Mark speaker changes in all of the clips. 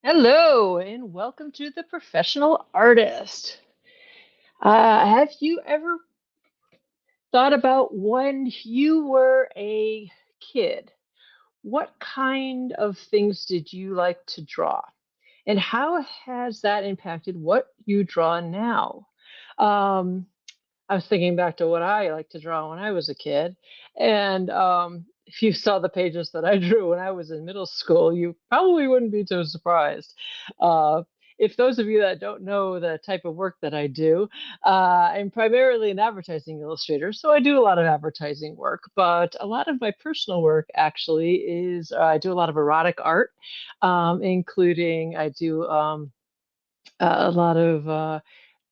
Speaker 1: Hello, and welcome to The Professional Artist. Have you ever thought about when you were a kid? What kind of things did you like to draw? And how has that impacted what you draw now? Um, I was thinking back to what I liked to draw when I was a kid, and if you saw the pages that I drew when I was in middle school, you probably wouldn't be too surprised. Uh, if those of you that don't know the type of work that I do, I'm primarily an advertising illustrator, so I do a lot of advertising work. But a lot of my personal work actually is I do a lot of erotic art, including a lot of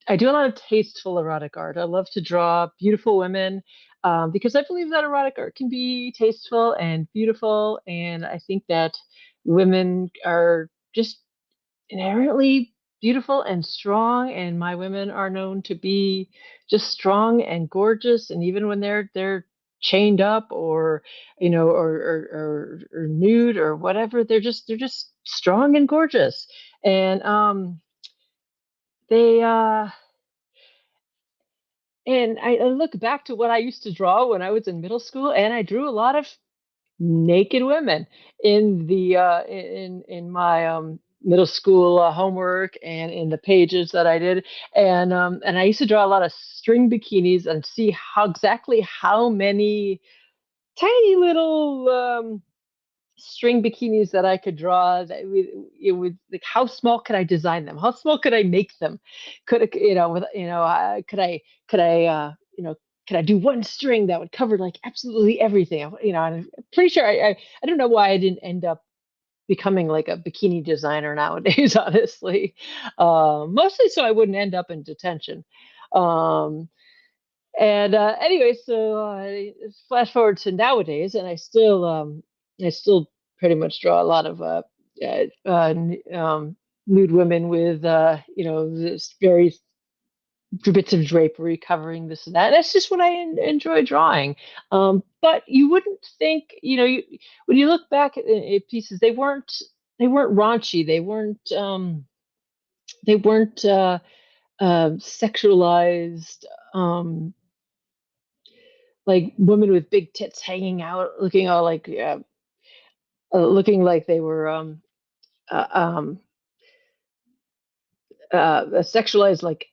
Speaker 1: I do a lot of tasteful erotic art. I love to draw beautiful women because I believe that erotic art can be tasteful and beautiful. And I think that women are just inherently beautiful and strong. And my women are known to be just strong and gorgeous. And even when they're chained up or or nude or whatever, they're just strong and gorgeous. And they And I look back to what I used to draw when I was in middle school, and I drew a lot of naked women in my middle school homework and in the pages that I did, and I used to draw a lot of string bikinis and see how many tiny little string bikinis that I could draw it would like how small could I design them? How small could I make them? Could I could I do one string that would cover like absolutely everything? And I'm pretty sure I don't know why I didn't end up becoming like a bikini designer nowadays, honestly. Mostly so I wouldn't end up in detention. Um, and anyway, so flash forward to nowadays, and I still pretty much draw a lot of nude women with this very bits of drapery covering this and that. That's just what I enjoy drawing. But you wouldn't think, when you look back at pieces, they weren't raunchy. They weren't sexualized. Um, like women with big tits hanging out, looking like they were uh, um, sexualized, like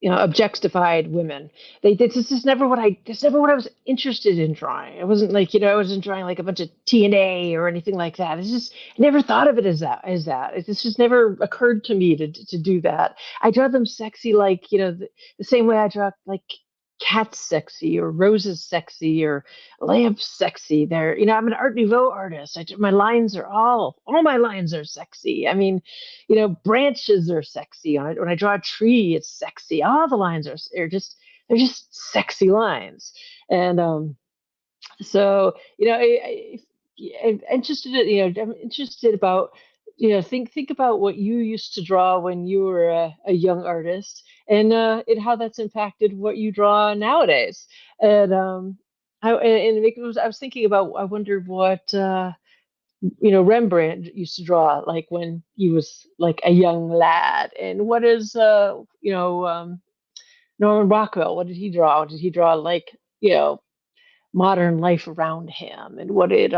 Speaker 1: objectified women. This is never what I this is never what I was interested in drawing. I wasn't like I wasn't drawing like a bunch of TNA or anything like that. It's just I never thought of it as that. This just never occurred to me to do that. I draw them sexy like the same way I draw like cats sexy or roses sexy or lamps sexy. I'm an Art Nouveau artist. My lines are all my lines are sexy. I mean, branches are sexy. When I draw a tree, it's sexy. All the lines are just they're just sexy lines. And so I'm interested. I'm interested about think about what you used to draw when you were a young artist, and how that's impacted what you draw nowadays. And I was thinking about. I wondered what. Rembrandt used to draw like when he was like a young lad. And what is Norman Rockwell? What did he draw? Did he draw like you know modern life around him? And what did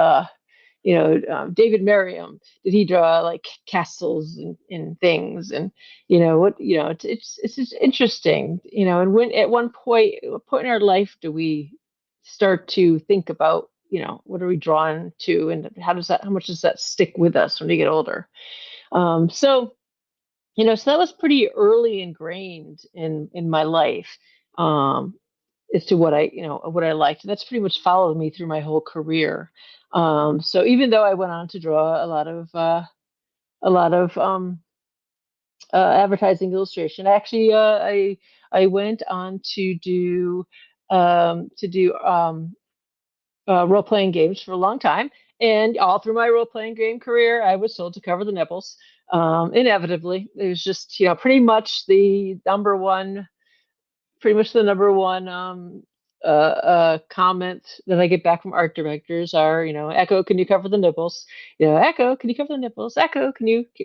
Speaker 1: David Merriam? Did he draw like castles and things? And what it's just interesting. And when at what point in our life do we start to think about what are we drawn to, and how much does that stick with us when we get older? So that was pretty early ingrained in my life, um, as to what I liked. And that's pretty much followed me through my whole career. So even though I went on to draw a lot of advertising illustration, actually, I went on to do role playing games for a long time. And all through my role playing game career, I was told to cover the nipples. Inevitably, it was just pretty much the number one comments that I get back from art directors are, Echo, can you cover the nipples? Echo, can you cover the nipples? Echo,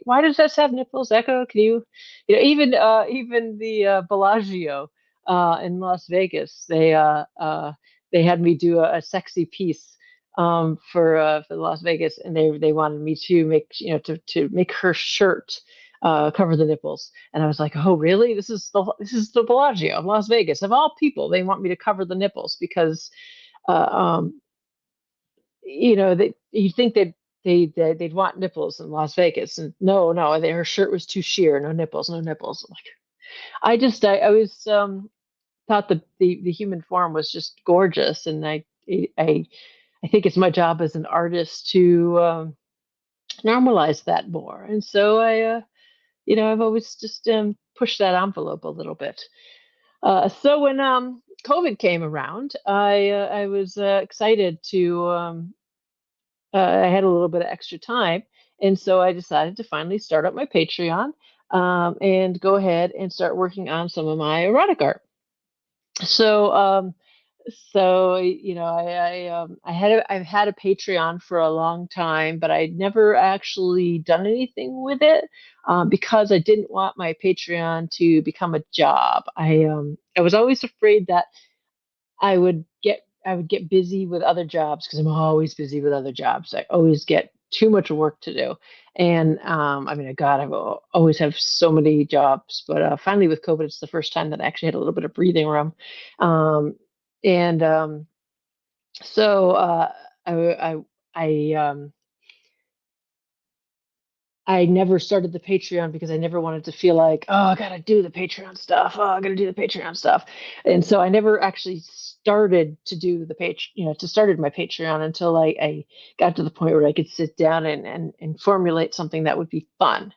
Speaker 1: why does this have nipples? Echo, can you, even the Bellagio in Las Vegas, they had me do a sexy piece for Las Vegas, and they wanted me to make, to make her shirt cover the nipples. And I was like, oh, really? This is the Bellagio of Las Vegas. Of all people, they want me to cover the nipples because, uh, um, you think they'd want nipples in Las Vegas, and no, her shirt was too sheer, no nipples, no nipples. Like, I was thought the human form was just gorgeous, and I I think it's my job as an artist to normalize that more, and so I've always just pushed that envelope a little bit. So when COVID came around, I was excited to. I had a little bit of extra time, and so I decided to finally start up my Patreon and go ahead and start working on some of my erotic art. So I've had a Patreon for a long time, but I'd never actually done anything with it because I didn't want my Patreon to become a job. I was always afraid that I would get busy with other jobs because I'm always busy with other jobs. I always get too much work to do, and I mean, God, always have so many jobs. But finally, with COVID, it's the first time that I actually had a little bit of breathing room, and so I I never started the Patreon because I never wanted to feel like, oh, I gotta do the Patreon stuff. Oh, I gotta do the Patreon stuff. And so I never actually started to do the page, to started my Patreon until I got to the point where I could sit down and formulate something that would be fun.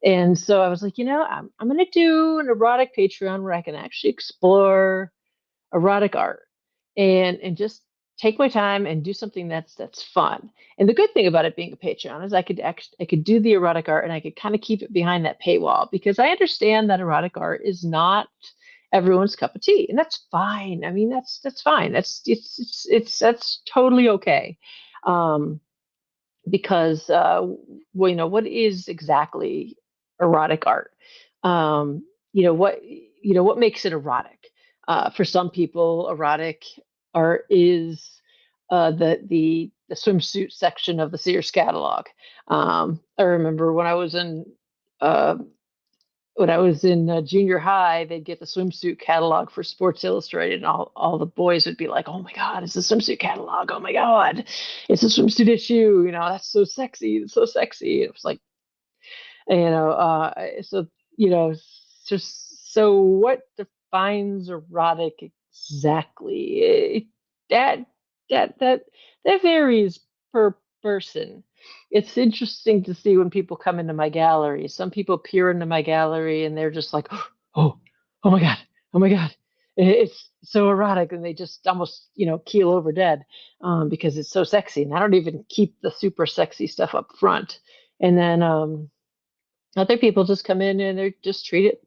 Speaker 1: And so I was like, I'm gonna do an erotic Patreon where I can actually explore erotic art and just take my time and do something that's fun. And the good thing about it being a Patreon is I could do the erotic art and I could kind of keep it behind that paywall because I understand that erotic art is not everyone's cup of tea, and that's fine. I mean, that's fine. That's totally okay. Um, because what is exactly erotic art? What makes it erotic? For some people, erotic art is the swimsuit section of the Sears catalog. I remember uh, when I was in junior high, they'd get the swimsuit catalog for Sports Illustrated, and all the boys would be like, "Oh my God, it's a swimsuit catalog! Oh my God, it's a swimsuit issue! That's so sexy! It's so sexy!" It was like, so you know, so what defines erotic exactly? That that that varies per person. It's interesting to see when people come into my gallery. Some people peer into my gallery and they're just like, oh, oh my God, oh my God. It's so erotic, and they just almost, keel over dead because it's so sexy. And I don't even keep the super sexy stuff up front. And then other people just come in and they're just treat it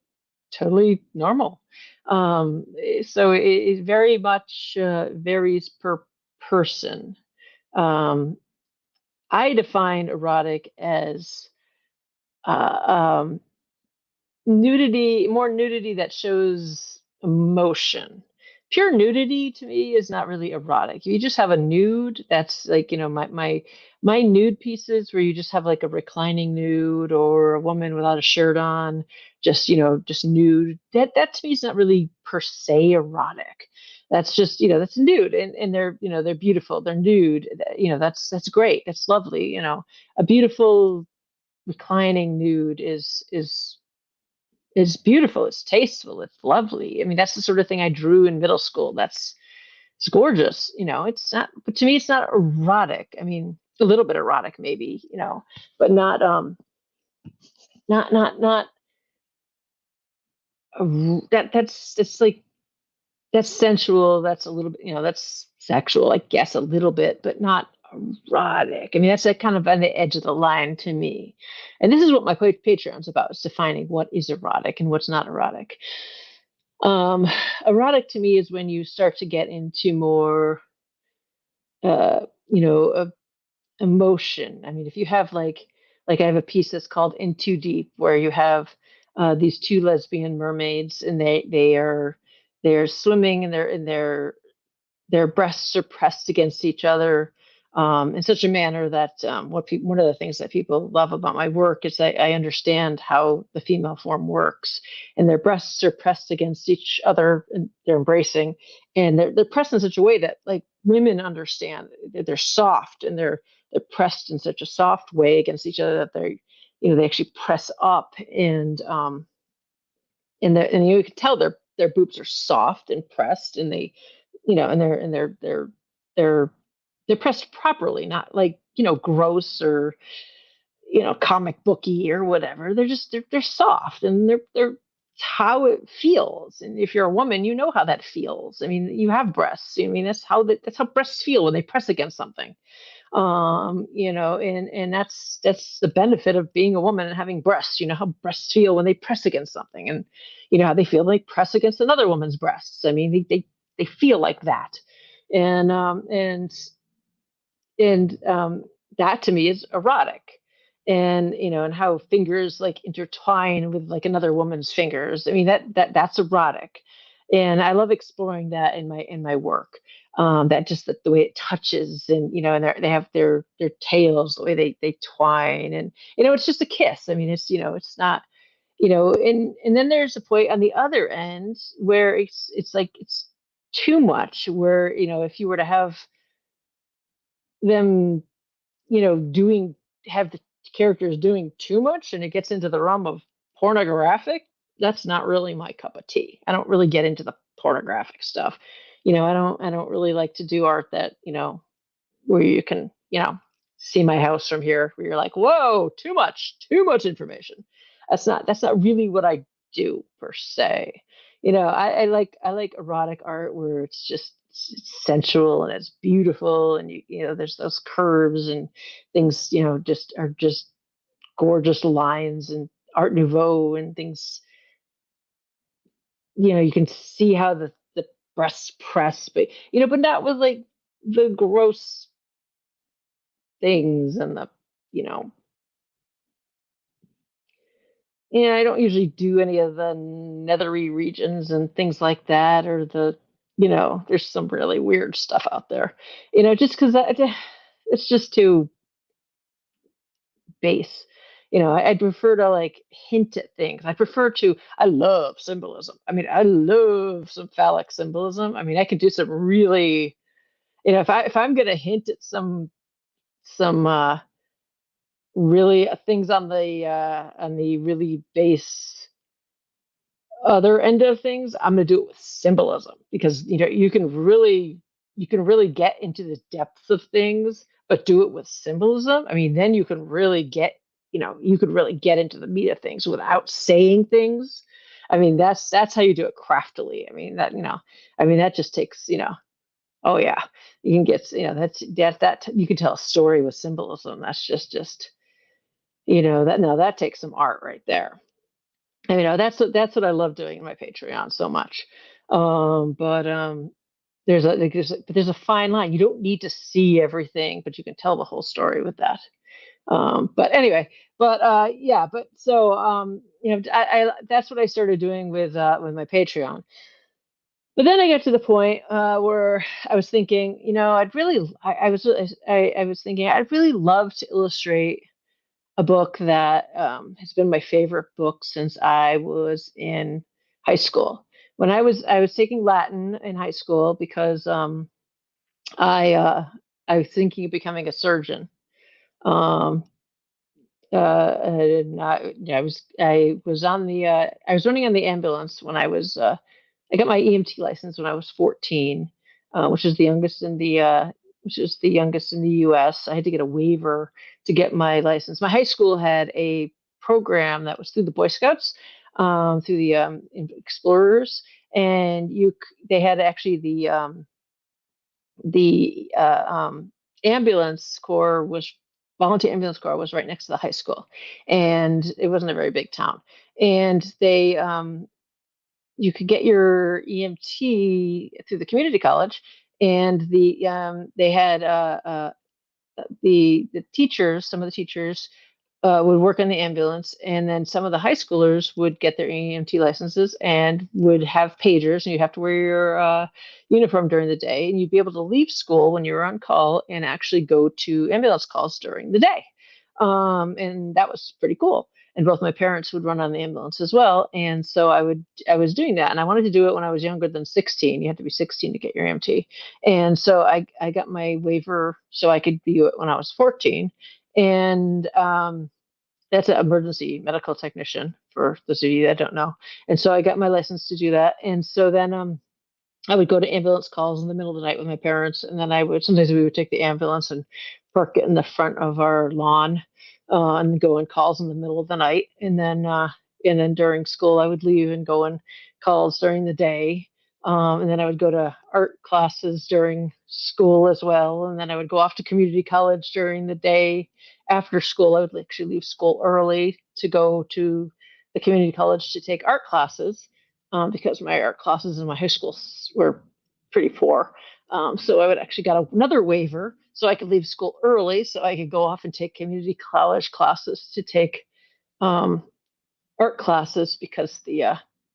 Speaker 1: totally normal. So it very much varies per person. Um, I define erotic as uh, um, more nudity that shows emotion. Pure nudity to me is not really erotic. If you just have a nude, that's like, my nude pieces where you just have like a reclining nude or a woman without a shirt on, just nude. That to me is not really per se erotic. That's just, that's nude, and they're beautiful. They're nude. That's great. That's lovely. A beautiful reclining nude is beautiful. It's tasteful. It's lovely. I mean, that's the sort of thing I drew in middle school. It's gorgeous. It's not, but to me, it's not erotic. I mean, a little bit erotic, maybe, but not that's like, that's sensual. That's a little bit, that's sexual, I guess, a little bit, but not erotic. I mean, that's like kind of on the edge of the line to me. And this is what my Patreon's about: is defining what is erotic and what's not erotic. Um, Erotic to me is when you start to get into more, uh, you know, emotion. I mean, if you have like I have a piece that's called In Too Deep, where you have these two lesbian mermaids, and they're swimming, and their breasts are pressed against each other in such a manner that one of the things that people love about my work is that I understand how the female form works, and their breasts are pressed against each other, and they're embracing, and they're pressed in such a way that like women understand. They're soft, and they're pressed in such a soft way against each other that they actually press up, and you can tell their boobs are soft and pressed, and they they're they're pressed properly, not like gross or comic booky or whatever. They're soft, and they're it's how it feels. And if you're a woman, you know how that feels. I mean, you have breasts. I mean, that's how breasts feel when they press against something. And that's the benefit of being a woman and having breasts. You know how breasts feel when they press against something, and you know how they feel when they press against another woman's breasts. I mean, they feel like that. And um and and um that to me is erotic. And how fingers like intertwine with like another woman's fingers. I mean, that's erotic, and I love exploring that in my work. That just the way it touches, and they have their tails, the way they twine, and it's just a kiss. I mean, it's not, and then there's a point on the other end where it's like it's too much, where if you were to have them, doing have the characters doing too much, and it gets into the realm of pornographic. That's not really my cup of tea. I don't really get into the pornographic stuff. I don't really like to do art that, where you can, see my house from here, where you're like, whoa, too much information. That's not really what I do per se. I like erotic art where it's sensual and it's beautiful, and there's those curves and things, just gorgeous lines and Art Nouveau and things. You can see how the breasts press, but not with like the gross things and the you know I don't usually do any of the nethery regions and things like that, or there's some really weird stuff out there, just because it's just too base. I'd prefer to like hint at things. I love symbolism. I mean, I love some phallic symbolism. I mean, I could do some really, if I'm gonna hint at some really things on the really base other end of things, I'm going to do it with symbolism, because you can really get into the depths of things, but do it with symbolism. I mean, then you could really get into the meat of things without saying things. I mean, that's how you do it craftily. I mean, that just takes, oh yeah, you can get, that you can tell a story with symbolism. That's just that takes some art right there. And, that's what I love doing in my Patreon so much. But there's a fine line. You don't need to see everything, but you can tell the whole story with that. But anyway, yeah, but so I that's what I started doing with my Patreon. But then I got to the point where I was thinking, I was thinking I'd really love to illustrate a book that has been my favorite book since I was in high school. When I was taking Latin in high school because I was thinking of becoming a surgeon. Um, and I was running on the ambulance when I got my EMT license when I was 14, which is the youngest in the U.S. I had to get a waiver to get my license. My high school had a program that was through the Boy Scouts, through the Explorers, and they had actually the ambulance corps was volunteer ambulance corps was right next to the high school, and it wasn't a very big town, and you could get your EMT through the community college, and they had the teachers, some of the teachers would work in the ambulance, and then some of the high schoolers would get their EMT licenses and would have pagers, and you'd have to wear your uniform during the day, and you'd be able to leave school when you were on call and actually go to ambulance calls during the day. And that was pretty cool. And both my parents would run on the ambulance as well, and so I was doing that, and I wanted to do it when I was younger than 16. You had to be 16 to get your EMT, and so I got my waiver so I could do it when I was 14, and that's an emergency medical technician for those of you that don't know. And so I got my license to do that. And so then I would go to ambulance calls in the middle of the night with my parents, and then I would sometimes we would take the ambulance and park it in the front of our lawn and go on calls in the middle of the night. And then during school I would leave and go on calls during the day. And then I would go to art classes during school as well. And then I would go off to community college during the day. After school, I would actually leave school early to go to the community college to take art classes because my art classes in my high school were pretty poor. So I would actually got another waiver so I could leave school early so I could go off and take community college classes to take um, art classes because they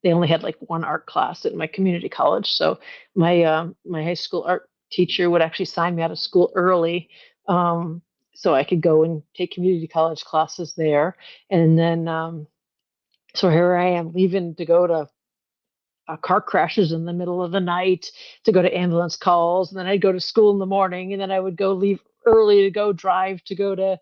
Speaker 1: only had like one art class at my community college. So my high school art teacher would actually sign me out of school early, um, so I could go and take community college classes there. And then so here I am leaving to go to car crashes in the middle of the night, to go to ambulance calls, and then I'd go to school in the morning, and then I would go leave early to go drive to go to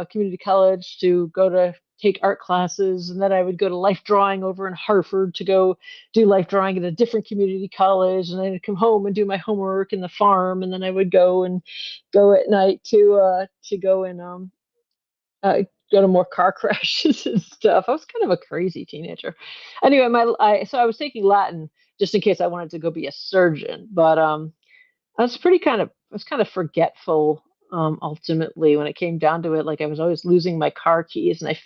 Speaker 1: community college to go to take art classes, and then I would go to life drawing over in Hartford to go do life drawing at a different community college, and then I'd come home and do my homework in the farm, and then I would go and go at night to go and uh, go to more car crashes and stuff. I was kind of a crazy teenager. Anyway, so I was taking Latin just in case I wanted to go be a surgeon, but I was kind of forgetful ultimately when it came down to it. Like I was always losing my car keys, and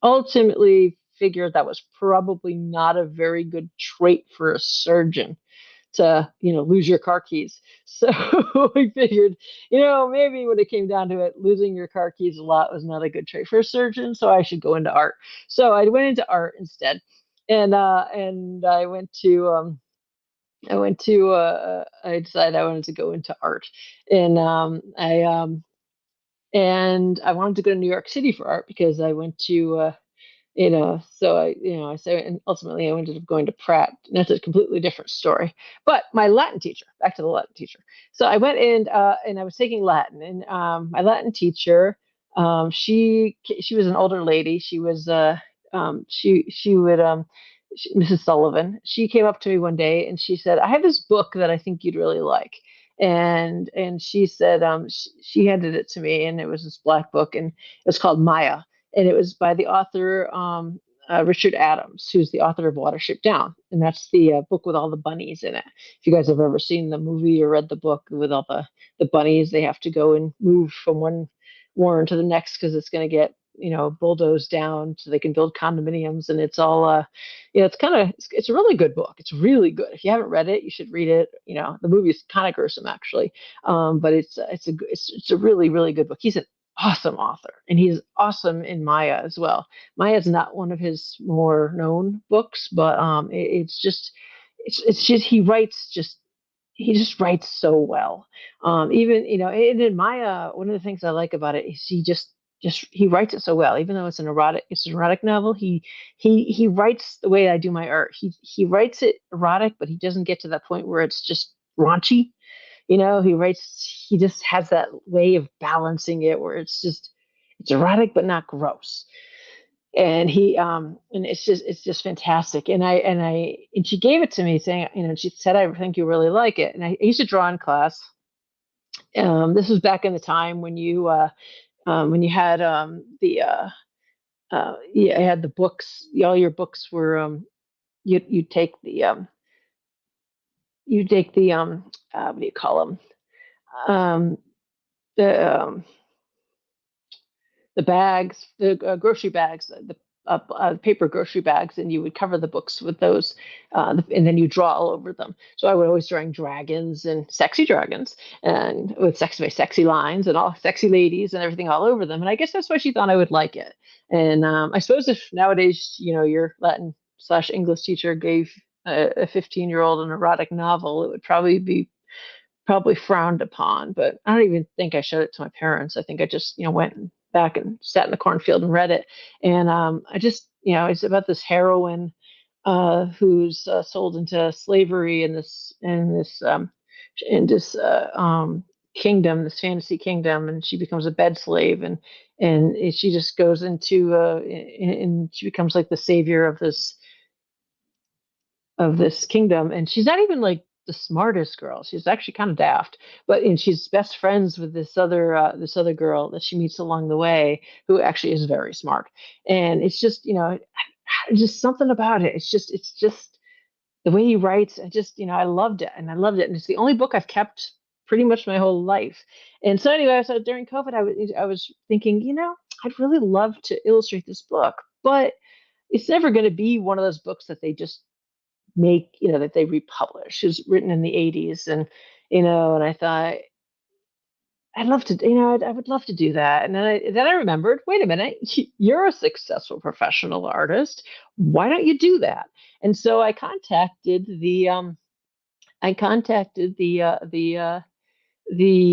Speaker 1: ultimately figured that was probably not a very good trait for a surgeon to lose your car keys. So we figured, maybe when it came down to it, losing your car keys a lot was not a good trait for a surgeon, so I should go into art. So I went into art instead, and I decided I wanted to go into art, and I wanted to go to New York City for art because I went to and ultimately I ended up going to Pratt. And that's a completely different story. But my Latin teacher, back to the Latin teacher. So I went in and I was taking Latin, and my Latin teacher, she was an older lady. She was she would Mrs. Sullivan. She came up to me one day and she said, "I have this book that I think you'd really like." And she said she handed it to me, and it was this black book, and it was called Maya, and it was by the author Richard Adams, who's the author of Watership Down, and that's the book with all the bunnies in it. If you guys have ever seen the movie or read the book with all the bunnies, they have to go and move from one warren to the next because it's going to get bulldozed down so they can build condominiums, and it's all it's a really good book. It's really good. If you haven't read it, you should read it. The movie's kind of gruesome actually, but it's a really really good book. He's an awesome author, and he's awesome in Maya as well. Maya is not one of his more known books, but it's just he just writes so well. Even and in Maya, one of the things I like about it is he writes it so well. Even though it's an erotic novel. He writes the way I do my art. He writes it erotic, but he doesn't get to that point where it's just raunchy. He just has that way of balancing it where it's erotic but not gross. And it's just fantastic. And she gave it to me saying, she said, "I think you really like it." And I used to draw in class. This was back in the time when you had I had the books. All your books were you take the what do you call them, um, the bags, the grocery bags, the paper grocery bags, and you would cover the books with those, and then you draw all over them. So I would always drawing dragons and sexy dragons, and with sexy lines and all sexy ladies and everything all over them. And I guess that's why she thought I would like it. And I suppose if nowadays, your Latin slash English teacher gave a 15-year-old an erotic novel, it would probably frowned upon. But I don't even think I showed it to my parents. I think I just, went back and sat in the cornfield and read it. And I just, it's about this heroine who's sold into slavery in this kingdom, this fantasy kingdom, and she becomes a bed slave, and she just goes into and she becomes like the savior of this kingdom. And she's not even like the smartest girl. She's actually kind of daft, and she's best friends with this other girl that she meets along the way, who actually is very smart. And it's just, just something about it. It's just the way he writes. I loved it, and I loved it. And it's the only book I've kept pretty much my whole life. And so anyway, so during COVID, I was thinking, I'd really love to illustrate this book, but it's never going to be one of those books that they just make, that they republish. It was written in the 80s, and I thought I'd love to, I would love to do that. And then I remembered, wait a minute, you're a successful professional artist. Why don't you do that? And so I contacted the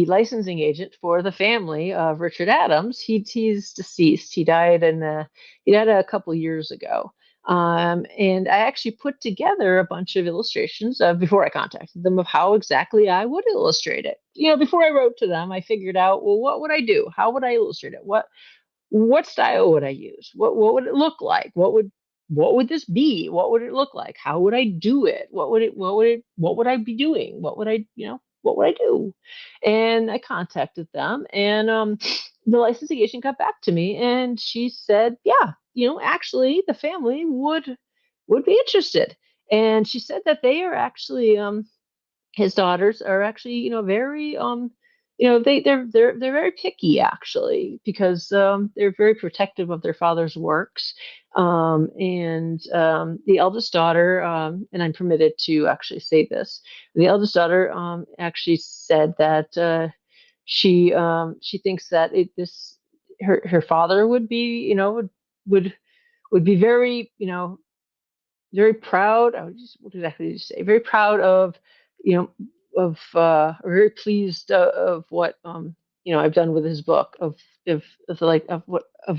Speaker 1: licensing agent for the family of Richard Adams. He's deceased. He died a couple years ago. And I actually put together a bunch of illustrations before I contacted them of how exactly I would illustrate it. Before I wrote to them, I figured out, well, what would I do? How would I illustrate it? What style would I use? What would it look like? What would this be? What would it look like? How would I do it? What would I be doing? What would I do? And I contacted them, and the licensing agent got back to me, and she said, yeah, actually the family would be interested. And she said that they are actually his daughters are actually, very they're very picky, actually, because they're very protective of their father's works. And the eldest daughter, and I'm permitted to actually say this, the eldest daughter actually said that she thinks that her father would be, would would be very, very proud. What exactly did you say? Very proud of, you know, or very pleased of what, I've done with his book, of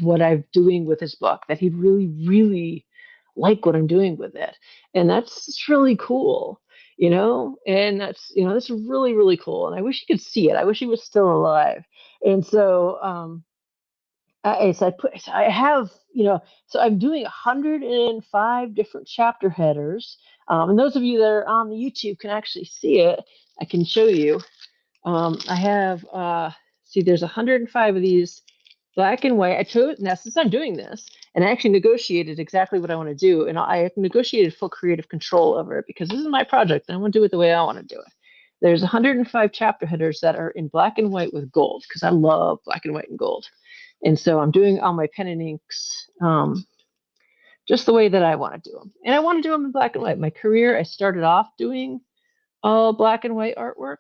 Speaker 1: what I'm doing with his book. That he'd really, really like what I'm doing with it, and that's really cool. And that's really, really cool. And I wish you could see it. I wish he was still alive. And so, so I have, so I'm doing 105 different chapter headers. And those of you that are on the YouTube can actually see it. I can show you. I have, see, there's 105 of these black and white. I chose, now since I'm doing this, and I actually negotiated exactly what I want to do, and I negotiated full creative control over it, because this is my project, and I want to do it the way I want to do it. There's 105 chapter headers that are in black and white with gold, because I love black and white and gold. And so I'm doing all my pen and inks just the way that I want to do them. And I want to do them in black and white. My career, I started off doing all black and white artwork.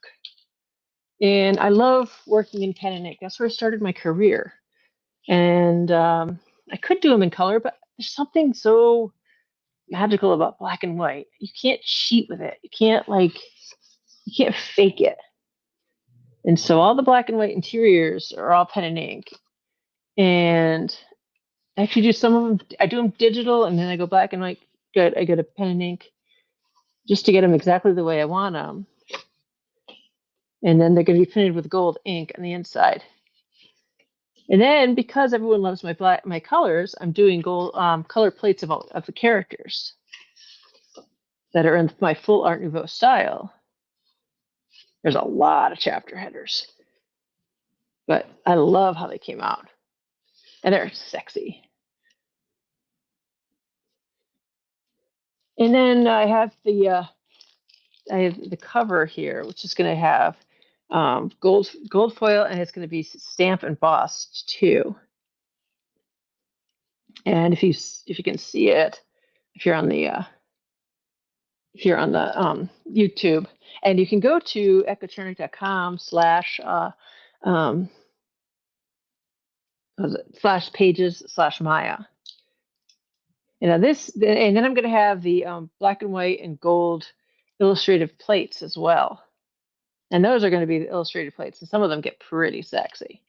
Speaker 1: And I love working in pen and ink. That's where I started my career. And I could do them in color, but there's something so magical about black and white. You can't cheat with it. You can't fake it. And so all the black and white interiors are all pen and ink. And I actually do some of them. I do them digital, and then I go black and white. I go to pen and ink just to get them exactly the way I want them. And then they're going to be printed with gold ink on the inside. And then, because everyone loves my colors, I'm doing gold color plates of the characters that are in my full Art Nouveau style. There's a lot of chapter headers, but I love how they came out, and they're sexy. And then I have the cover here, which is going to have gold foil, and it's going to be stamp embossed too. And if you can see it, if you're on the YouTube, and you can go to echochernik.com um, slash pages slash Maya. You know this, and then I'm going to have the black and white and gold illustrative plates as well, and those are going to be the illustrated plates, and some of them get pretty sexy.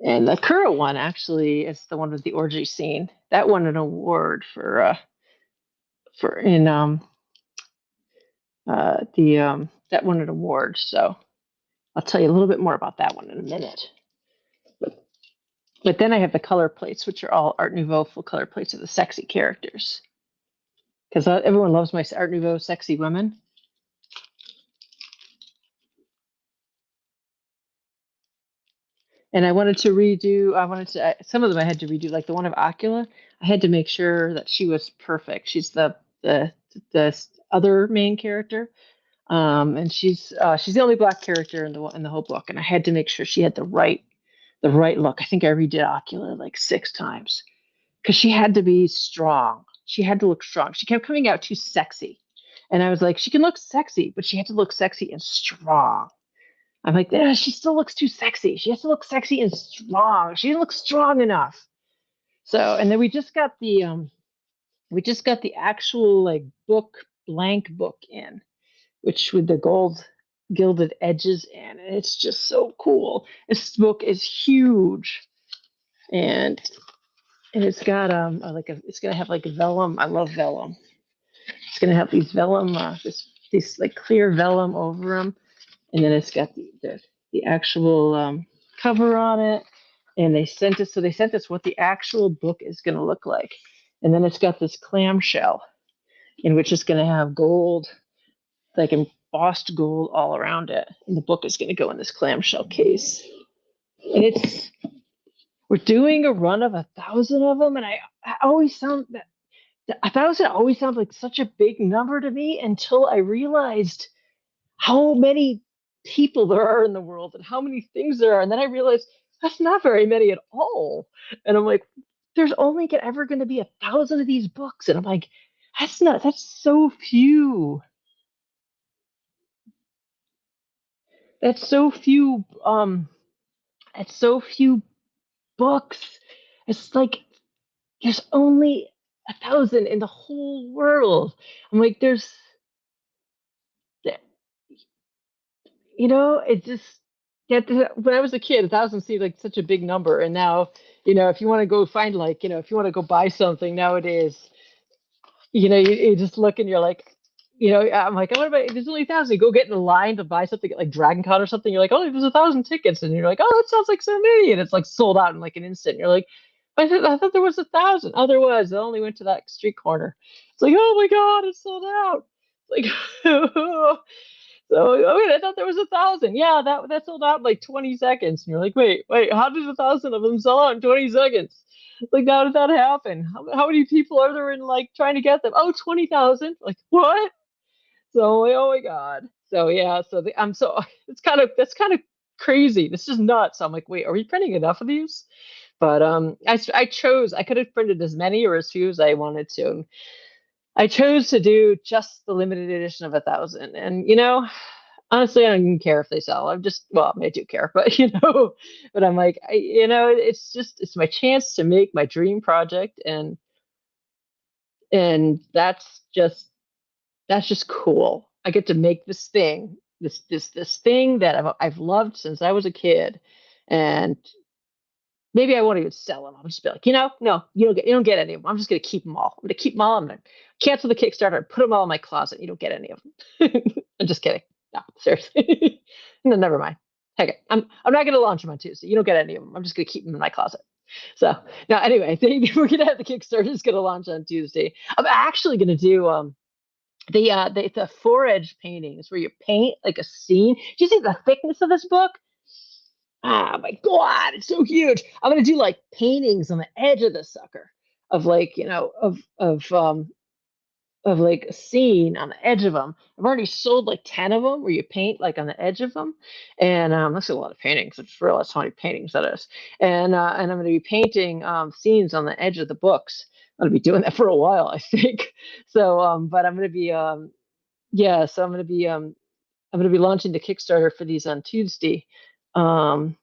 Speaker 1: And the current one actually is the one with the orgy scene. That won an award for in that won an award. So I'll tell you a little bit more about that one in a minute. But then I have the color plates, which are all Art Nouveau full color plates of the sexy characters. Because everyone loves my Art Nouveau sexy women. And I wanted to redo, some of them I had to redo, like the one of Ocula. I had to make sure that she was perfect. She's the other main character. And she's the only black character in the whole book, and I had to make sure she had the right look. I think I redid Ocula like 6 times because she had to be strong. She had to look strong. She kept coming out too sexy, and I was like, she can look sexy, but she had to look sexy and strong. I'm like, she still looks too sexy. She has to look sexy and strong. She didn't look strong enough. So, and then we just got the actual like blank book in, which with the gold gilded edges in, and it's just so cool. This book is huge, and it's got it's gonna have like vellum. I love vellum. It's gonna have these vellum, these like clear vellum over them, and then it's got the actual cover on it. And they sent us what the actual book is gonna look like, and then it's got this clamshell in which it's gonna have gold, like embossed gold all around it. And the book is going to go in this clamshell case. And we're doing a run of 1,000 of them, and I always sound that 1,000 always sounds like such a big number to me until I realized how many people there are in the world and how many things there are, and then I realized that's not very many at all. And I'm like, there's only ever going to be 1,000 of these books, and I'm like, that's so few. That's so few. It's so few books. It's like there's only 1,000 in the whole world. I'm like, it just when I was a kid, 1,000 seemed like such a big number, and now, if you want to go find if you want to go buy something nowadays, you just look and you're like, I'm like, what about there's only 1,000? You go get in a line to buy something like Dragon Con or something. You're like, oh, there's 1,000 tickets, and you're like, oh, that sounds like so many, and it's like sold out in like an instant. You're like, I thought there was 1,000. Oh, there was. I only went to that street corner. It's like, oh my god, it's sold out. Like, so okay, I thought there was 1,000. Yeah, that sold out in like 20 seconds. And you're like, wait, how did 1,000 of them sell out in 20 seconds? Like, how did that happen? How many people are there in like trying to get them? Oh, 20,000. Like, what? So, like, oh my god. So yeah, I'm so that's kind of crazy. This is nuts. I'm like, wait, are we printing enough of these? But I could have printed as many or as few as I wanted to. I chose to do just the limited edition of 1,000, and honestly, I don't even care if they sell. I mean, I do care, but but I'm like, it's my chance to make my dream project, and that's just cool. I get to make this thing, this thing that I've loved since I was a kid, and maybe I won't even sell them. I'll just be like, no, you don't get any of them. I'm just gonna keep them all. I'm gonna keep them all. I'm gonna cancel the Kickstarter and put them all in my closet. You don't get any of them. I'm just kidding. No, seriously. No, never mind. Heck it. I'm not gonna launch them on Tuesday. You don't get any of them. I'm just gonna keep them in my closet. So now, anyway, we're gonna have the Kickstarter is gonna launch on Tuesday. I'm actually gonna do the 4-edge paintings where you paint like a scene. Do you see the thickness of this book? Ah, my God, it's so huge. I'm gonna do like paintings on the edge of the sucker of like, of of like a scene on the edge of them. I've already sold like 10 of them where you paint like on the edge of them. And that's a lot of paintings. I just realized how many paintings that is. And I'm going to be painting scenes on the edge of the books. I'm going to be doing that for a while, I think. So, but I'm going to be, yeah, so I'm going to be launching the Kickstarter for these on Tuesday. Um,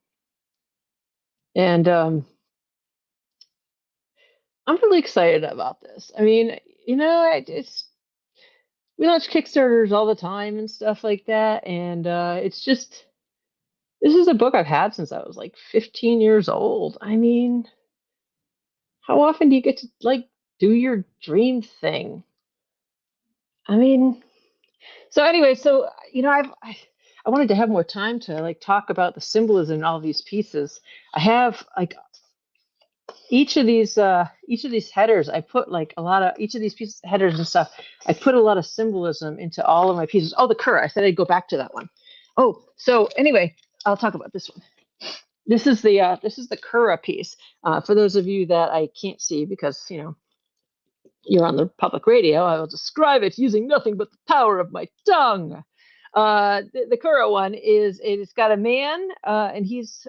Speaker 1: and I'm really excited about this. I mean, it's we launch Kickstarters all the time and stuff like that, and it's just this is a book I've had since I was like 15 years old. I mean, how often do you get to like do your dream thing? I mean, so anyway, so I wanted to have more time to like talk about the symbolism in all these pieces. I have like each of these headers I put like a lot of each of these pieces headers and stuff. I put a lot of symbolism into all of my pieces. Oh, the cur, I said I'd go back to that one. Oh, so anyway, I'll talk about this one. This is the Kura piece. For those of you that I can't see because you're on the public radio, I will describe it using nothing but the power of my tongue. The Kura one it's got a man, and he's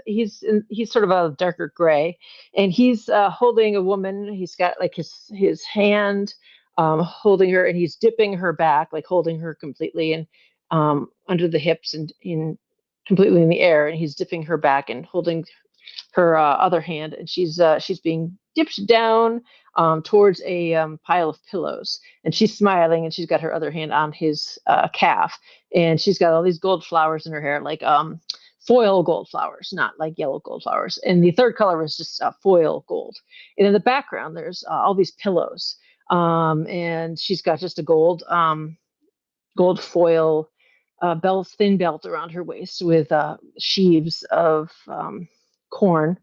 Speaker 1: sort of a darker gray, and he's holding a woman. He's got like his hand holding her, and he's dipping her back, like holding her completely and under the hips and in completely in the air, and he's dipping her back and holding her other hand, and she's being dipped down towards a pile of pillows, and she's smiling, and she's got her other hand on his calf, and she's got all these gold flowers in her hair, like foil gold flowers, not like yellow gold flowers. And the third color is just foil gold. And in the background, there's all these pillows, and she's got just a gold foil thin belt around her waist with sheaves of corn.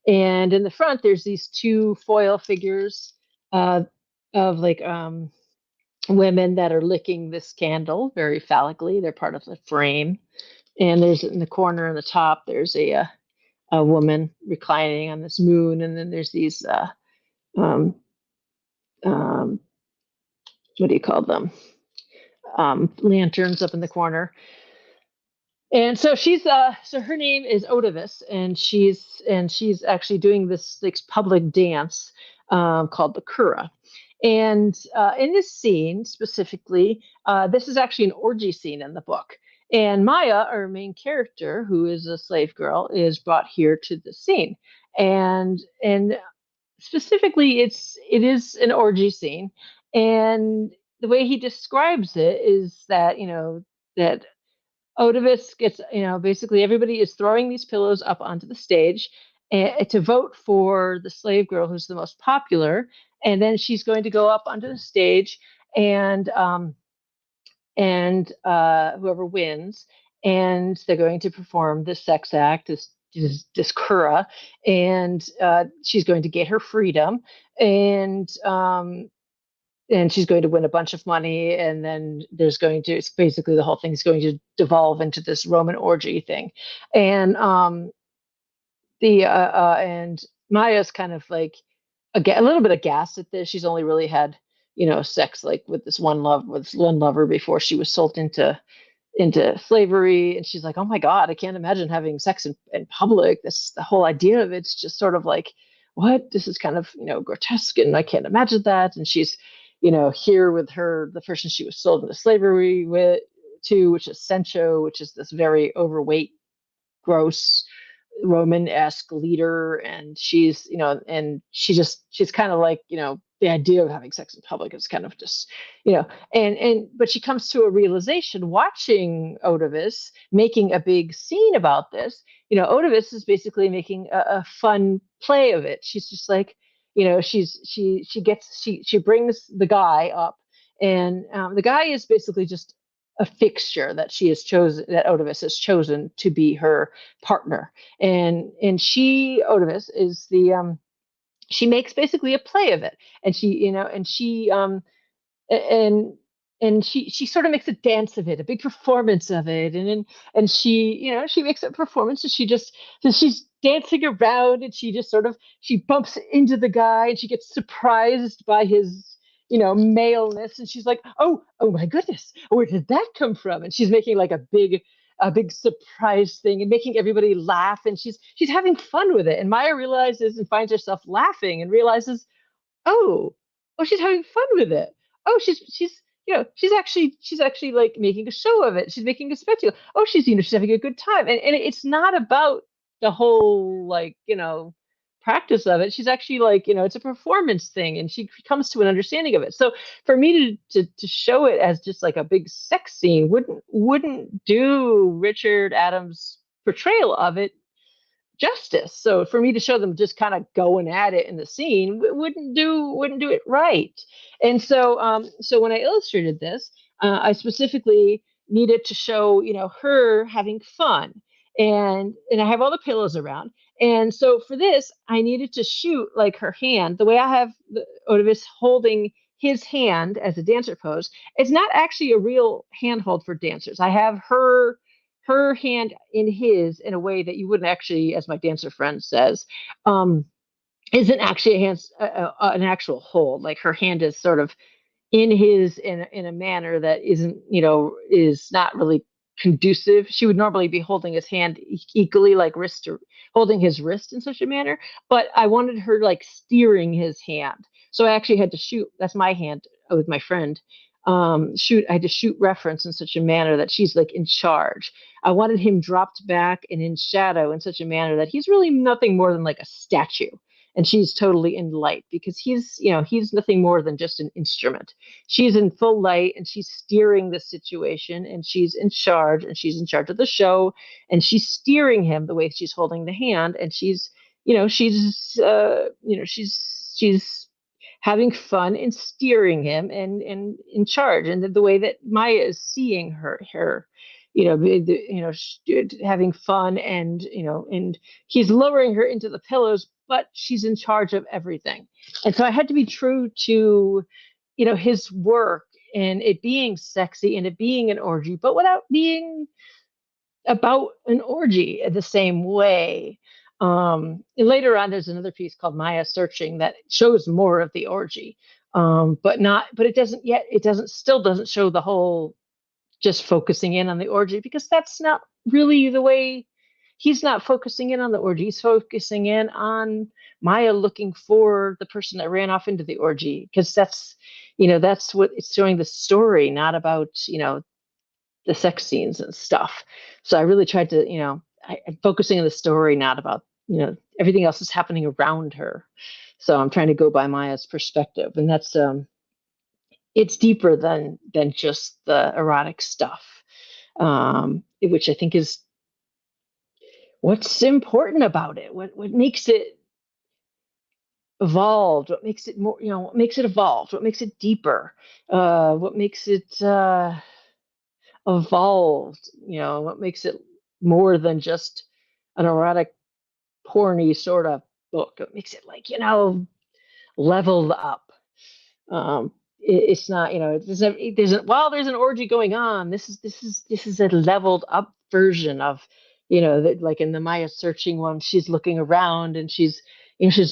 Speaker 1: And in the front, there's these two foil figures uh, of like women that are licking this candle very phallically. They're part of the frame. And there's in the corner in the top, there's a woman reclining on this moon. And then there's these, um, um, what do you call them? Lanterns up in the corner. And so her name is Odavis, and she's actually doing this like public dance called the Kura. And in this scene specifically, this is actually an orgy scene in the book. And Maya, our main character, who is a slave girl, is brought here to the scene. And specifically, it is an orgy scene. And the way he describes it is that that Odavis gets, basically everybody is throwing these pillows up onto the stage to vote for the slave girl who's the most popular, and then she's going to go up onto the stage, and whoever wins, and they're going to perform this sex act, this kura, and she's going to get her freedom, and she's going to win a bunch of money, and then there's going to it's basically the whole thing is going to devolve into this Roman orgy thing. And and Maya's kind of like a little bit aghast at this. She's only really had sex like with this one lover before she was sold into slavery, and she's like, oh my god, I can't imagine having sex in public. This the whole idea of it's just sort of like, what, this is kind of grotesque, and I can't imagine that. And she's here with the person she was sold into slavery which is Sencho, which is this very overweight, gross Roman-esque leader. And she's kind of like, the idea of having sex in public is kind of just, but she comes to a realization watching Odavis making a big scene about this. Odavis is basically making a fun play of it. She's just like, she brings the guy up, and the guy is basically just a fixture that Odavis has chosen to be her partner. And Odavis is she makes basically a play of it, and she sort of makes a dance of it, a big performance of it. And she makes a performance, and she's dancing around, and she bumps into the guy, and she gets surprised by his maleness, and she's like, oh my goodness, where did that come from? And she's making like a big surprise thing and making everybody laugh, and she's having fun with it. And Maya realizes and finds herself laughing and realizes, oh, oh, she's having fun with it. Oh, she's actually like making a show of it. She's making a spectacle. Oh, she's having a good time. And it's not about the whole like, practice of it. She's actually like, it's a performance thing, and she comes to an understanding of it. So for me to show it as just like a big sex scene wouldn't do Richard Adams' portrayal of it justice. So for me to show them just kind of going at it in the scene wouldn't do it right. And so when I illustrated this, I specifically needed to show her having fun, and I have all the pillows around. And so for this, I needed to shoot like her hand the way I have Otis holding his hand as a dancer pose. It's not actually a real handhold for dancers. I have her hand in his in a way that you wouldn't actually, as my dancer friend says, um, isn't actually an actual hold. Like her hand is sort of in his in a manner that isn't, is not really conducive. She would normally be holding his hand equally, like wrist or holding his wrist in such a manner. But I wanted her like steering his hand. So I actually had to shoot. That's my hand with my friend. I had to shoot reference in such a manner that she's like in charge. I wanted him dropped back and in shadow in such a manner that he's really nothing more than like a statue, and she's totally in light because he's nothing more than just an instrument. She's in full light, and she's steering the situation, and she's in charge, and she's in charge of the show, and she's steering him the way she's holding the hand, and she's having fun and steering him and in charge. And the way that Maya is seeing her, having fun, and he's lowering her into the pillows, but she's in charge of everything. And so I had to be true to, his work, and it being sexy and it being an orgy, but without being about an orgy the same way. And later on, there's another piece called Maya Searching that shows more of the orgy, but it still doesn't show the whole, just focusing in on the orgy, because that's not really the way. He's not focusing in on the orgy. He's focusing in on Maya looking for the person that ran off into the orgy, because that's what it's showing, the story, not about, the sex scenes and stuff. So I really tried to, I'm focusing on the story, not about, everything else is happening around her. So I'm trying to go by Maya's perspective, and that's it's deeper than just the erotic stuff, which I think is what's important about it. What makes it evolved? What makes it more? What makes it evolved? What makes it deeper? What makes it evolved? What makes it more than just an erotic, porny sort of book? It makes it like, leveled up. It's not, there's an orgy going on. This is a leveled up version of, that, like in the Maya Searching one, she's looking around, and she's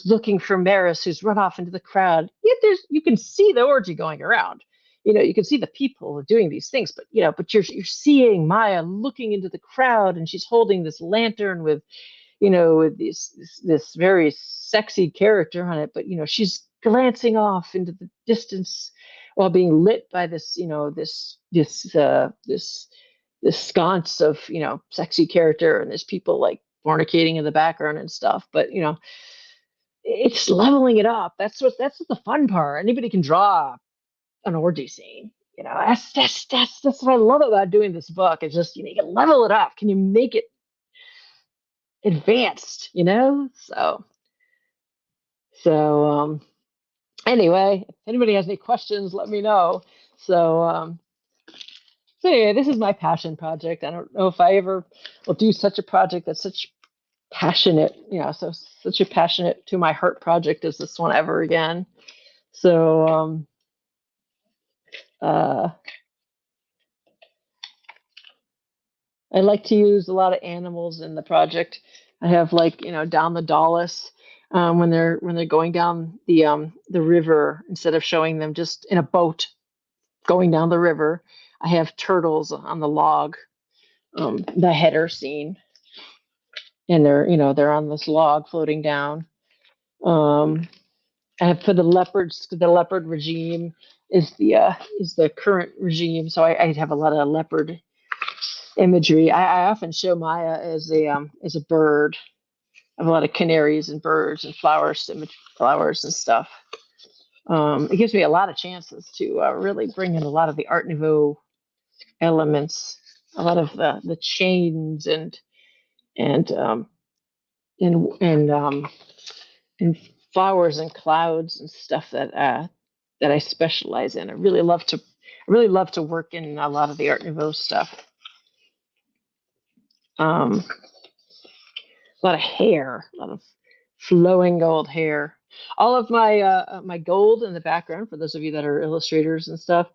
Speaker 1: looking for Maris, who's run off into the crowd. Yet you can see the orgy going around. You can see the people doing these things, but you're seeing Maya looking into the crowd, and she's holding this lantern with, with this very sexy character on it, but she's glancing off into the distance while being lit by this, this sconce of, sexy character, and there's people like fornicating in the background and stuff. But it's leveling it up. That's the fun part. Anybody can draw an orgy scene. That's what I love about doing this book. It's just, you can level it up. Can you make it advanced? So anyway, if anybody has any questions, let me know. So anyway, this is my passion project. I don't know if I ever will do such a project that's such passionate, such a passionate to my heart project as this one ever again. So uh I like to use a lot of animals in the project. I have, like, Don the Dallas. when they're going down the river, instead of showing them just in a boat going down the river, I have turtles on the log, the header scene, and they're on this log floating down. Um, I have for the leopards. The leopard regime is the current regime, so I have a lot of leopard imagery. I often show Maya as a bird. I have a lot of canaries and birds and flowers and stuff. It gives me a lot of chances to really bring in a lot of the Art Nouveau elements, a lot of the chains and and and flowers and clouds and stuff that I specialize in. I really love to work in a lot of the Art Nouveau stuff. Um, a lot of hair, a lot of flowing gold hair. All of my gold in the background, for those of you that are illustrators and stuff,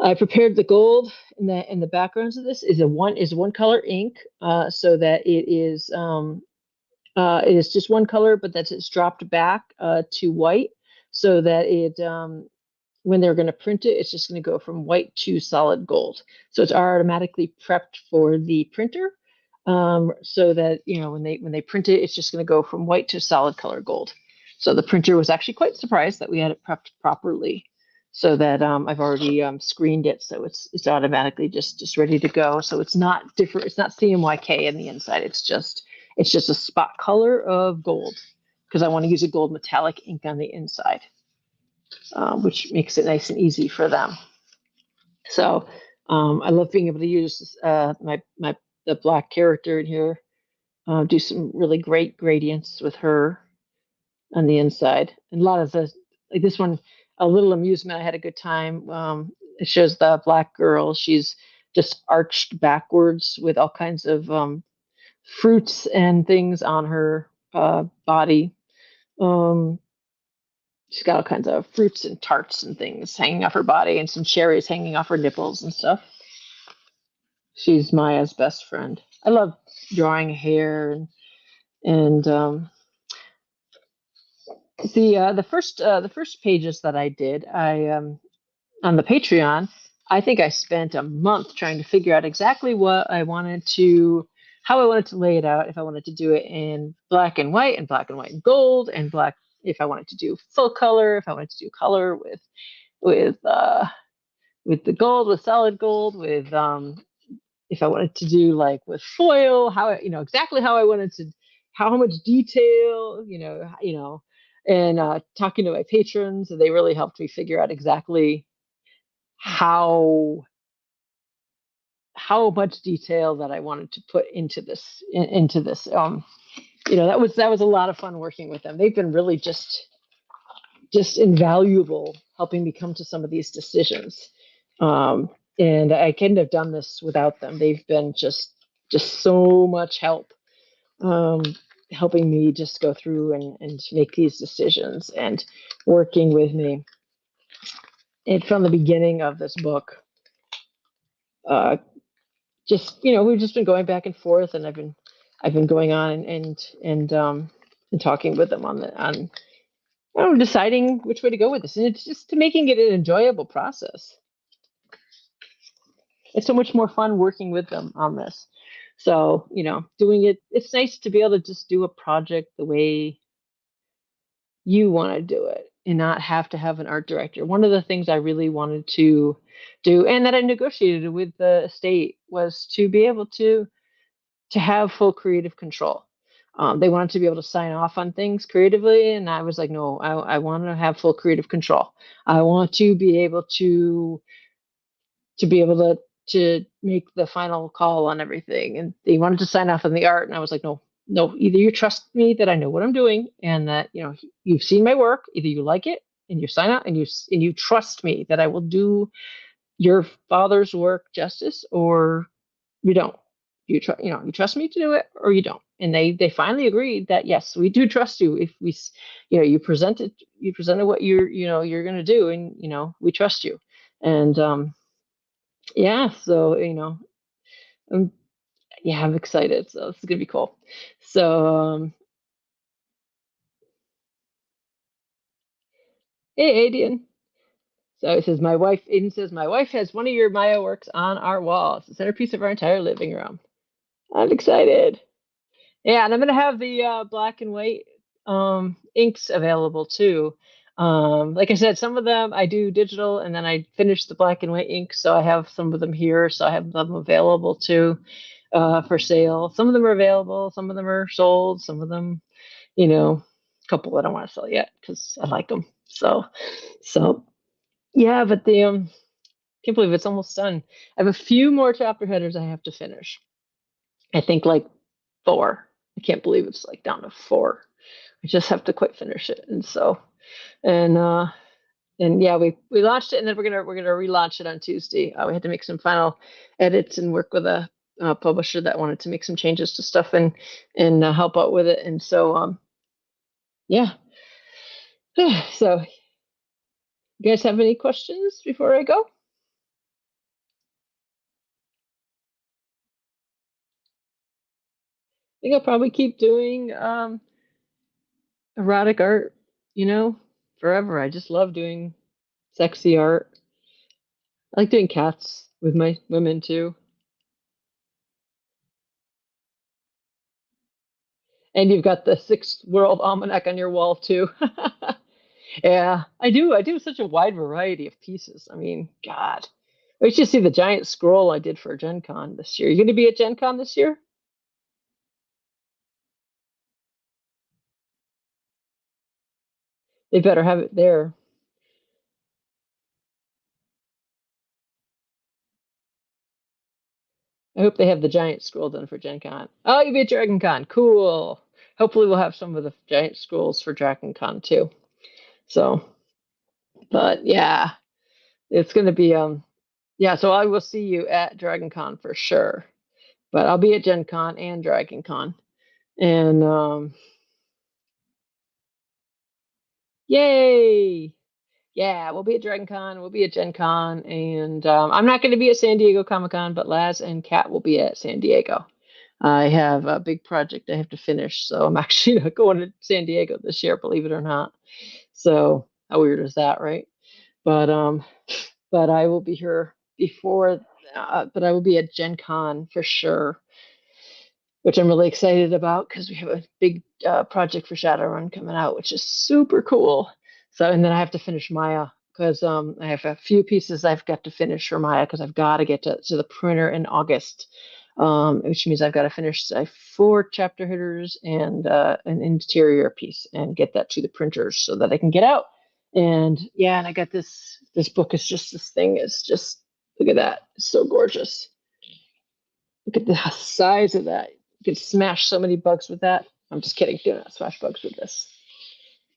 Speaker 1: I prepared the gold in the backgrounds of this is one color ink, so that it is just one color, but that's it's dropped back to white, so that when they're going to print it, it's just going to go from white to solid gold. So it's automatically prepped for the printer, so that when they print it, it's just going to go from white to solid color gold. So the printer was actually quite surprised that we had it prepped properly, so that I've already screened it, so it's automatically just ready to go. So it's not different. It's not CMYK in the inside. It's just a spot color of gold, because I want to use a gold metallic ink on the inside, which makes it nice and easy for them. So I love being able to use the black character in here, do some really great gradients with her on the inside, and a lot of like this one, a little amusement. I had a good time. It shows the black girl. She's just arched backwards with all kinds of fruits and things on her body. Um, she's got all kinds of fruits and tarts and things hanging off her body, and some cherries hanging off her nipples and stuff. She's Maya's best friend. I love drawing hair and the first pages that I did, I on the Patreon. I think I spent a month trying to figure out exactly how I wanted to lay it out. If I wanted to do it in black and white and gold, and black. If I wanted to do full color, if I wanted to do color with uh, with the gold, with solid gold, with if I wanted to do like with foil, exactly how I wanted to, how much detail, and talking to my patrons, they really helped me figure out exactly how much detail that I wanted to put into this. That was a lot of fun working with them. They've been really just invaluable helping me come to some of these decisions. And I couldn't have done this without them. They've been just so much help, um, helping me just go through and make these decisions and working with me. And from the beginning of this book, uh, we've just been going back and forth, and I've been going on and talking with them on deciding which way to go with this, and it's just to making it an enjoyable process. It's so much more fun working with them on this. So, doing it, it's nice to be able to just do a project the way you want to do it and not have to have an art director. One of the things I really wanted to do, and that I negotiated with the estate, was to be able to have full creative control. They wanted to be able to sign off on things creatively, and I was like, no, I want to have full creative control. I want to be able to make the final call on everything. And they wanted to sign off on the art, and I was like, no, no. Either you trust me that I know what I'm doing, and that you've seen my work. Either you like it and you sign up, and you trust me that I will do your father's work justice, or you don't. You trust me to do it, or you don't. And they finally agreed that yes, we do trust you. If you presented what you're going to do, and we trust you. And yeah, so um, yeah, I'm yeah, I'm excited. So this is gonna be cool. So Hey, Adian. So it says, Aiden says, my wife has one of your Maya works on our wall. It's the centerpiece of our entire living room. I'm excited. Yeah, and I'm gonna have the black and white inks available too. Like I said, some of them I do digital, and then I finish the black and white ink, so I have some of them here, so I have them available too for sale. Some of them are available, some of them are sold, some of them, a couple I don't want to sell yet because I like them. So yeah, but the can't believe it's almost done. I have a few more chapter headers I have to finish. I think like four. I can't believe it's like down to four. I just have to quite finish it. And uh and yeah, we launched it, and then we're gonna relaunch it on Tuesday. We had to make some final edits and work with a publisher that wanted to make some changes to stuff and help out with it. And so yeah. So you guys have any questions before I go? I think I'll probably keep doing erotic art, you know, forever. I just love doing sexy art. I like doing cats with my women too. And you've got the Sixth World Almanac on your wall too. Yeah, I do. I do such a wide variety of pieces. I mean, God. We should see the giant scroll I did for Gen Con this year. You going to be at Gen Con this year? They better have it there. I hope they have the giant scroll done for Gen Con. Oh, you'll be at Dragon Con. Cool. Hopefully we'll have some of the giant scrolls for Dragon Con too. So, but yeah, it's going to be yeah, so I will see you at Dragon Con for sure. But I'll be at Gen Con and Dragon Con. And yay! Yeah, we'll be at Dragon Con, we'll be at Gen Con, and I'm not going to be at San Diego Comic Con, but Laz and Kat will be at San Diego. I have a big project I have to finish, so I'm actually not going to San Diego this year, believe it or not. So how weird is that, right? But but I will be here before, but I will be at Gen Con for sure, which I'm really excited about because we have a big project for Shadowrun coming out, which is super cool. So, and then I have to finish Maya because I have a few pieces I've got to finish for Maya because I've got to get to the printer in August, which means I've got to finish 4 chapter headers and an interior piece and get that to the printers so that I can get out. And yeah, and I got this. This book is just this thing is just look at that, it's so gorgeous. Look at the size of that. You could smash so many bugs with that. I'm just kidding. Do not smash bugs with this.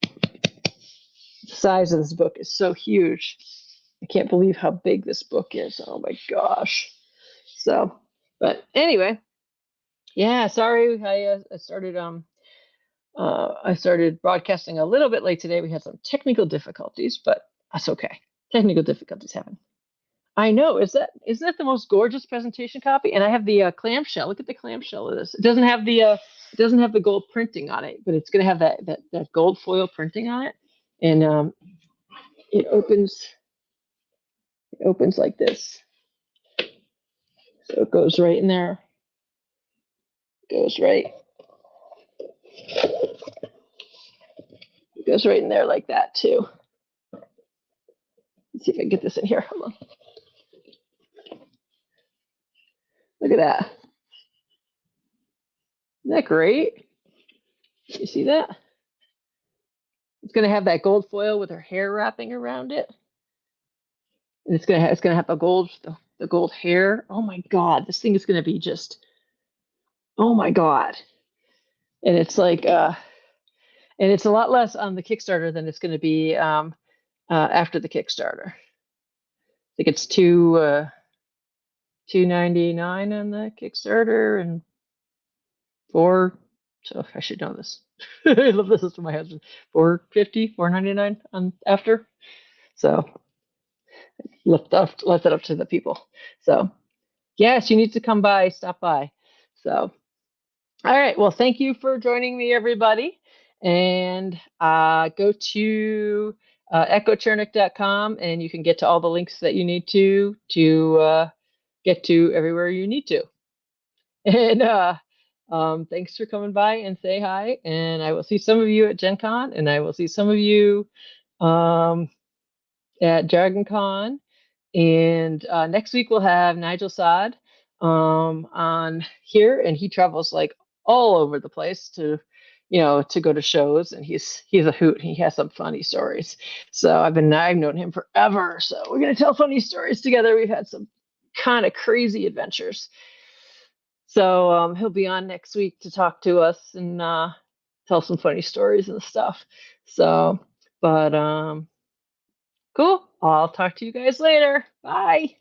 Speaker 1: The size of this book is so huge. I can't believe how big this book is. Oh my gosh. So, but anyway, yeah. Sorry, I started broadcasting a little bit late today. We had some technical difficulties, but that's okay. Technical difficulties happen. I know. Isn't that the most gorgeous presentation copy? And I have the clamshell. Look at the clamshell of this. It doesn't have the gold printing on it, but it's gonna have that gold foil printing on it. And it opens like this. So it goes right in there. Goes right. It goes right in there like that too. Let's see if I can get this in here. Hold on. Look at that. Isn't that great? You see that? It's gonna have that gold foil with her hair wrapping around it. And it's gonna have the gold hair. Oh my god, this thing is gonna be just oh my god. And it's like and it's a lot less on the Kickstarter than it's gonna be after the Kickstarter. I think it's $2.99 on the Kickstarter and four, so I should know this. I love this for my husband. 450, $4.99 on after. So left that up to the people. So yes, you need to come by, stop by. So all right. Well, thank you for joining me, everybody. And go to echochernick.com, and you can get to all the links that you need to get to everywhere you need to. And thanks for coming by and say hi. And I will see some of you at Gen Con, and I will see some of you at Dragon Con. And next week we'll have Nigel Saad on here, and he travels like all over the place to, to go to shows, and he's a hoot. He has some funny stories. So I've known him forever. So we're gonna tell funny stories together. We've had some kind of crazy adventures. So he'll be on next week to talk to us and tell some funny stories and stuff. So, but cool. I'll talk to you guys later. Bye.